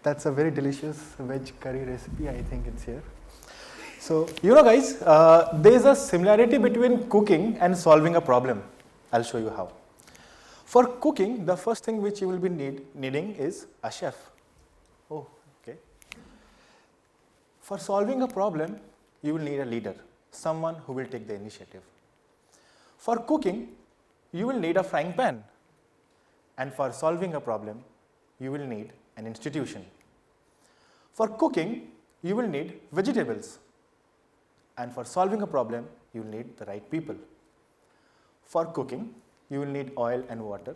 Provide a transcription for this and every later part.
That's a very delicious veg curry recipe. I think it's here. So, guys, there is a similarity between cooking and solving a problem. I'll show you how. For cooking, the first thing which you will be needing is a chef. Oh, okay. For solving a problem, you will need a leader, someone who will take the initiative. For cooking, you will need a frying pan. And for solving a problem, you will need an institution. For cooking, you will need vegetables. And for solving a problem, you will need the right people. For cooking, you will need oil and water.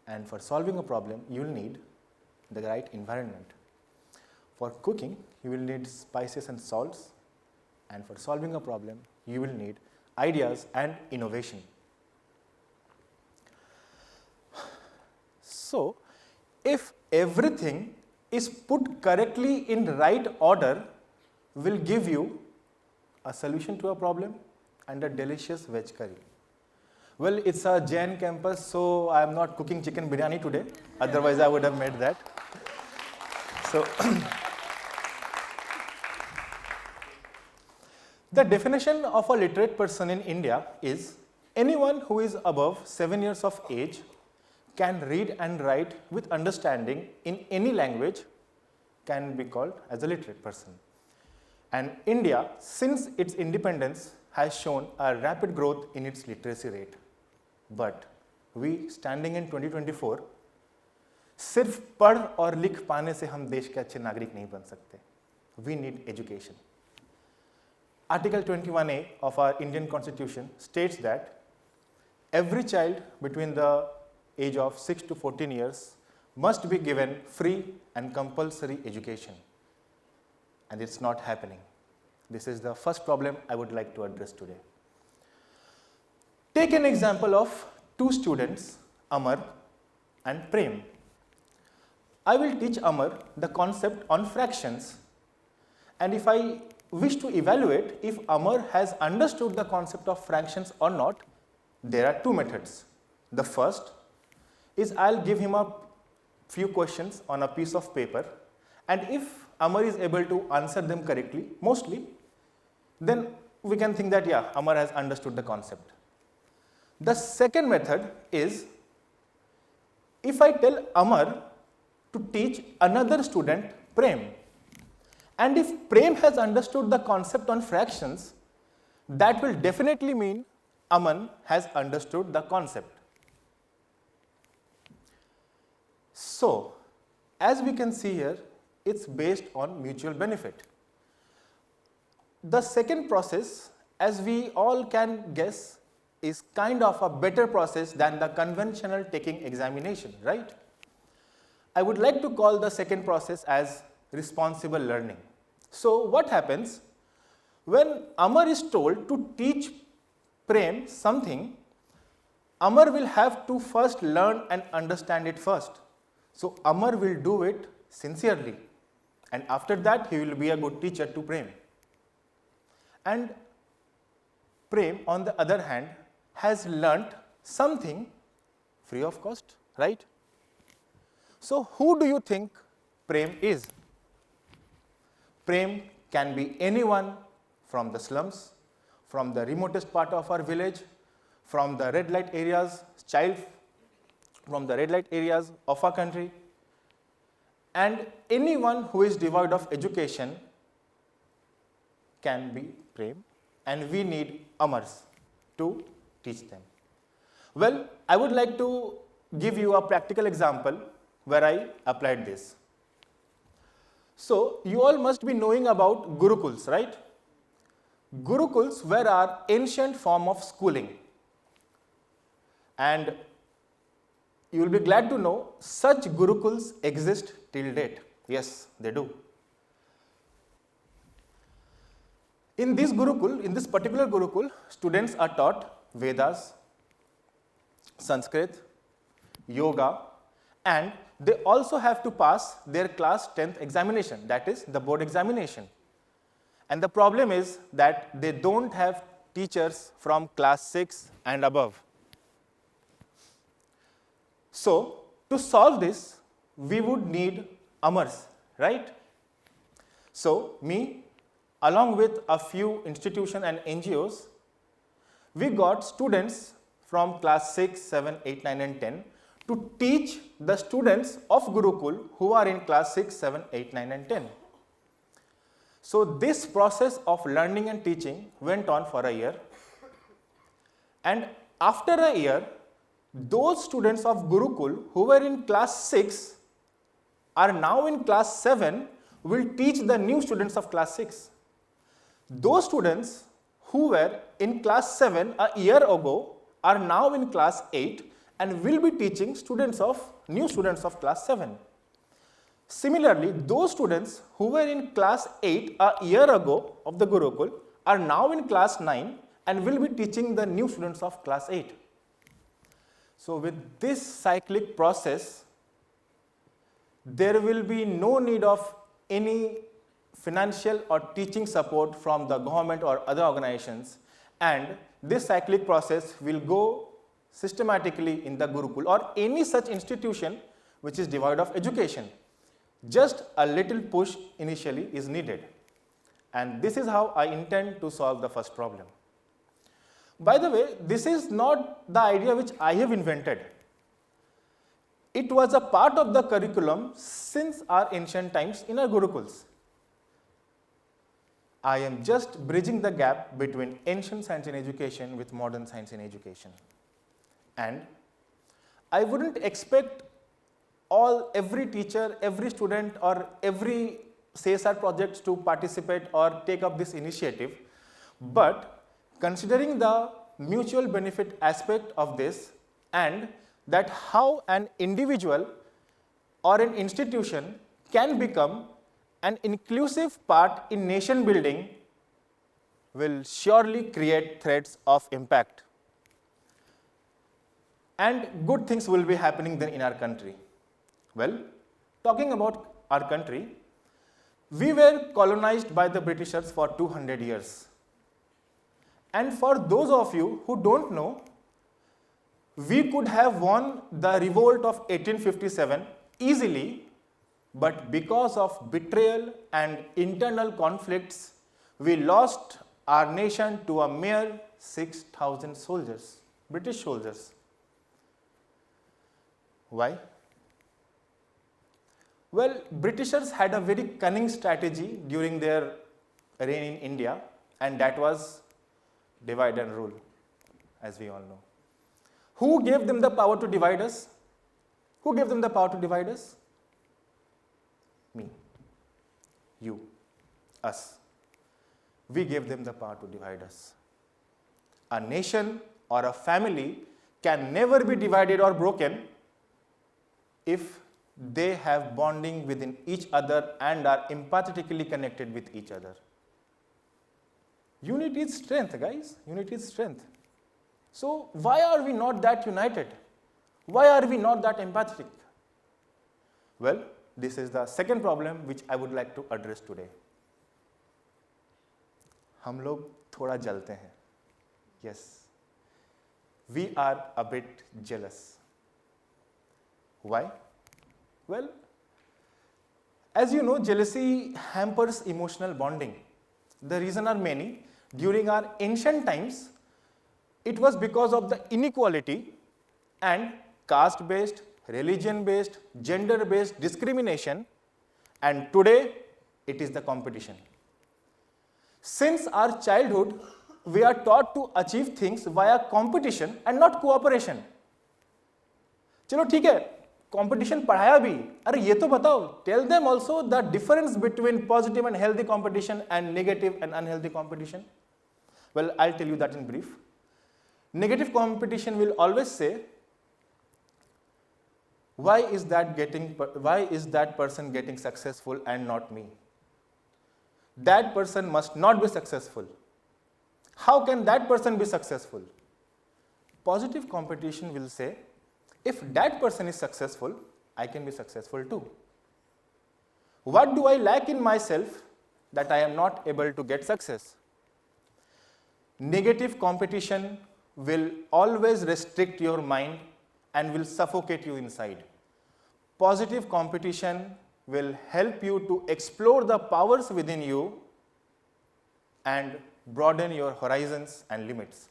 And for solving a problem, you will need the right environment. For cooking, you will need spices and salts. And for solving a problem, you will need ideas and innovation. So, if everything is put correctly in right order, will give you a solution to a problem and a delicious veg curry. Well, it's a Jain campus, so I am not cooking chicken biryani today. Otherwise, I would have made that. So, the definition of a literate person in India is anyone who is above 7 years of age can read and write with understanding in any language can be called as a literate person. And India, since its independence, has shown a rapid growth in its literacy rate. But we, standing in 2024, सिर्फ पढ़ और लिख पाने से हम देश के अच्छे नागरिक नहीं बन सकते. We need education. Article 21A of our Indian Constitution states that every child between the age of 6 to 14 years must be given free and compulsory education. And it's not happening. This is the first problem I would like to address today. Take an example of two students, Amar and Prem. I will teach Amar the concept on fractions, and if I wish to evaluate if Amar has understood the concept of fractions or not, there are two methods. The first is I'll give him a few questions on a piece of paper, and if Amar is able to answer them correctly, mostly, then we can think that yeah, Amar has understood the concept. The second method is if I tell Amar to teach another student, Prem, and if Prem has understood the concept on fractions, that will definitely mean Aman has understood the concept. So, as we can see here, it's based on mutual benefit. The second process, as we all can guess, is kind of a better process than the conventional taking examination, right? I would like to call the second process as responsible learning. So, what happens when Amar is told to teach Prem something, Amar will have to first learn and understand it first. So, Amar will do it sincerely, and after that he will be a good teacher to Prem. And Prem, on the other hand, has learnt something free of cost, right? So, who do you think Prem is? Prem can be anyone from the slums, from the remotest part of our village, from the red light areas, from the red light areas of our country, and anyone who is devoid of education can be Prem, and we need Amars to teach them. Well, I would like to give you a practical example where I applied this. So, you all must be knowing about Gurukuls, right? Gurukuls were our ancient form of schooling. And you will be glad to know such Gurukuls exist till date. Yes, they do. In this particular Gurukul, students are taught Vedas, Sanskrit, Yoga, and they also have to pass their class 10th examination, that is the board examination. And the problem is that they don't have teachers from class 6 and above. So, to solve this, we would need Amars, right? So me, along with a few institutions and NGOs, we got students from class 6, 7, 8, 9 and 10 to teach the students of Gurukul who are in class 6, 7, 8, 9 and 10. So this process of learning and teaching went on for a year, and after a year, those students of Gurukul who were in class 6 are now in class 7 will teach the new students of class 6. Those students who were in class 7 a year ago are now in class 8 and will be teaching new students of class 7. Similarly, those students who were in class 8 a year ago of the Gurukul are now in class 9 and will be teaching the new students of class 8. So with this cyclic process, there will be no need of any financial or teaching support from the government or other organizations, and this cyclic process will go systematically in the Gurukul or any such institution which is devoid of education. Just a little push initially is needed, and this is how I intend to solve the first problem. By the way, this is not the idea which I have invented. It was a part of the curriculum since our ancient times in our Gurukuls. I am just bridging the gap between ancient science in education with modern science in education. And I wouldn't expect every teacher, every student or every CSR projects to participate or take up this initiative, but considering the mutual benefit aspect of this and that how an individual or an institution can become an inclusive part in nation building will surely create threads of impact. And good things will be happening then in our country. Well, talking about our country, we were colonized by the Britishers for 200 years. And for those of you who don't know, we could have won the revolt of 1857 easily, but because of betrayal and internal conflicts, we lost our nation to a mere 6,000 soldiers, British soldiers. Why? Well, Britishers had a very cunning strategy during their reign in India, and that was divide and rule, as we all know. Who gave them the power to divide us? Who gave them the power to divide us? Me, you, us. We gave them the power to divide us. A nation or a family can never be divided or broken if they have bonding within each other and are empathetically connected with each other. Unity is strength, guys. Unity is strength. So why are we not that united? Why are we not that empathetic? Well, this is the second problem which I would like to address today. हम लोग थोड़ा जलते हैं. Yes. We are a bit jealous. Why? Well, as you know, jealousy hampers emotional bonding. The reasons are many. During our ancient times, it was because of the inequality and caste-based, religion-based, gender-based discrimination, and today it is the competition. Since our childhood, we are taught to achieve things via competition and not cooperation. चलो ठीक है, competition पढ़ाया भी, अरे ये तो बताओ, tell them also the difference between positive and healthy competition and negative and unhealthy competition. Well, I'll tell you that in brief. Negative competition will always say, why is that person getting successful and not me? That person must not be successful. How can that person be successful? Positive competition will say, if that person is successful, I can be successful too. What do I lack in myself that I am not able to get success? Negative competition will always restrict your mind and will suffocate you inside. Positive competition will help you to explore the powers within you and broaden your horizons and limits.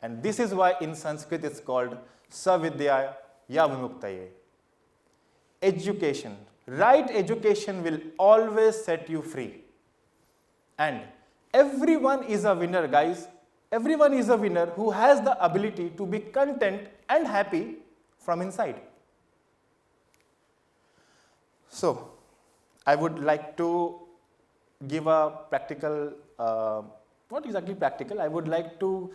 And this is why in Sanskrit it's called Savidya Ya Vimuktaye. Education, right education will always set you free. And everyone is a winner, guys. Everyone is a winner who has the ability to be content and happy from inside. So, I would like to give a practical, not exactly practical, I would like to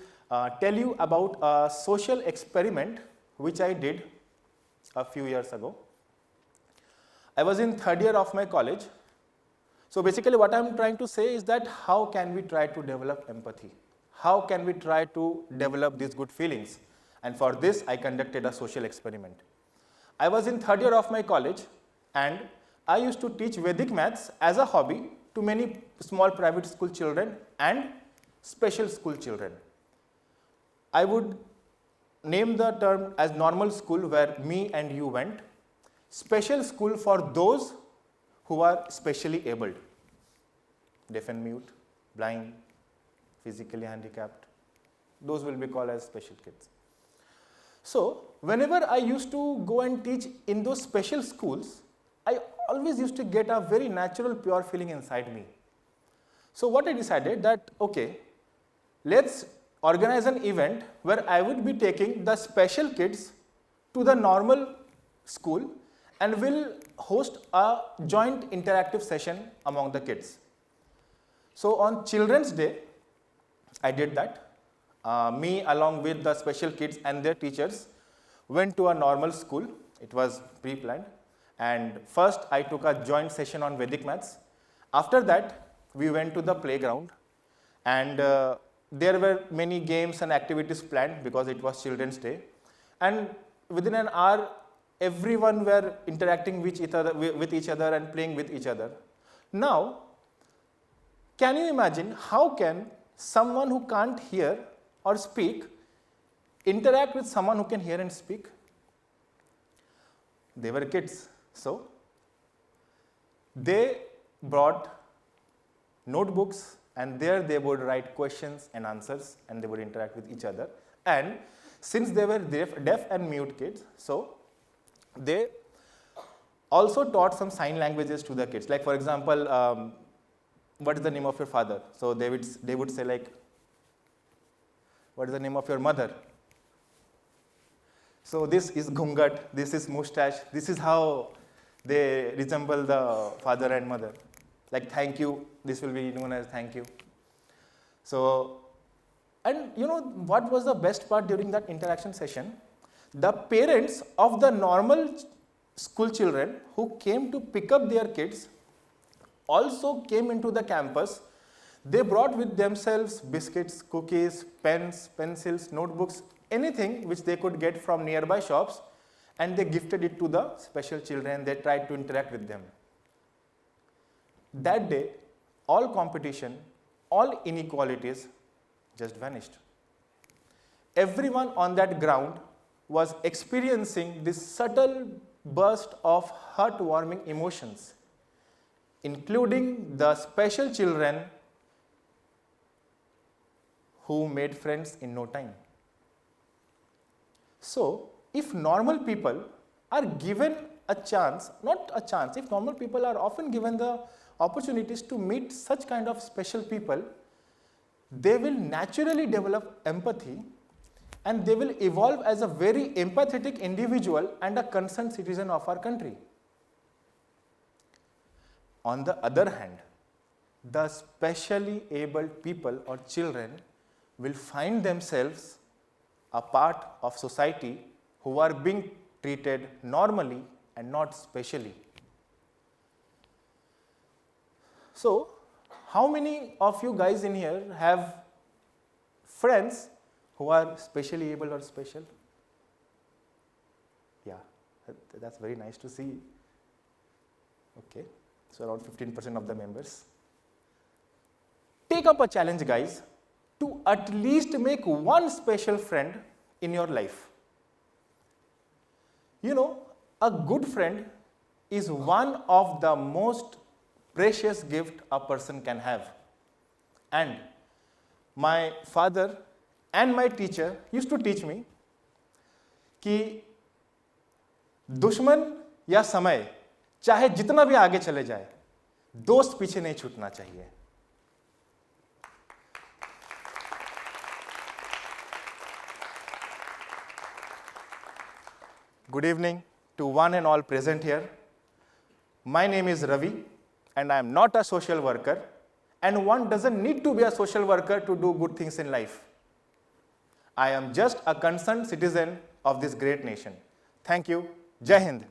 tell you about a social experiment which I did a few years ago. I was in third year of my college. So basically what I'm trying to say is that how can we try to develop empathy? How can we try to develop these good feelings? And for this, I conducted a social experiment. I was in third year of my college and I used to teach Vedic maths as a hobby to many small private school children and special school children. I would name the term as normal school where me and you went, special school for those who are specially abled, deaf and mute, blind, physically handicapped. Those will be called as special kids. So, whenever I used to go and teach in those special schools, I always used to get a very natural, pure feeling inside me. So, what I decided that, okay, let's organize an event where I would be taking the special kids to the normal school and will host a joint interactive session among the kids. So on Children's Day, I did that. Me along with the special kids and their teachers went to a normal school. It was pre-planned. And first I took a joint session on Vedic maths. After that, we went to the playground and there were many games and activities planned because it was Children's Day. And within an hour, everyone were interacting with each other and playing with each other. Now, can you imagine how can someone who can't hear or speak interact with someone who can hear and speak? They were kids, so they brought notebooks and there they would write questions and answers and they would interact with each other. And since they were deaf and mute kids, so they also taught some sign languages to the kids. Like for example, what is the name of your father? So they would say like, what is the name of your mother? So this is ghungat, this is mustache, this is how they resemble the father and mother. Like thank you, this will be known as thank you. So, and you know what was the best part during that interaction session? The parents of the normal school children who came to pick up their kids also came into the campus. They brought with themselves biscuits, cookies, pens, pencils, notebooks, anything which they could get from nearby shops, and they gifted it to the special children. They tried to interact with them. That day, all competition, all inequalities just vanished. Everyone on that ground was experiencing this subtle burst of heartwarming emotions, including the special children who made friends in no time. So, if normal people are given a chance, not a chance, if normal people are often given the opportunities to meet such kind of special people, they will naturally develop empathy and they will evolve as a very empathetic individual and a concerned citizen of our country. On the other hand, the specially abled people or children will find themselves a part of society who are being treated normally and not specially. So, how many of you guys in here have friends who are specially able or special? Yeah, that's very nice to see. Okay, so around 15% of the members. Take up a challenge, guys, to at least make one special friend in your life. You know, a good friend is one of the most precious gift a person can have. And my father and my teacher used to teach me कि दुश्मन या समय चाहे जितना भी आगे चले जाए, दोस्त पीछे नहीं छूटना चाहिए. Good evening to one and all present here. My name is Ravi, and I am not a social worker, and one doesn't need to be a social worker to do good things in life. I am just a concerned citizen of this great nation. Thank you. Jai Hind.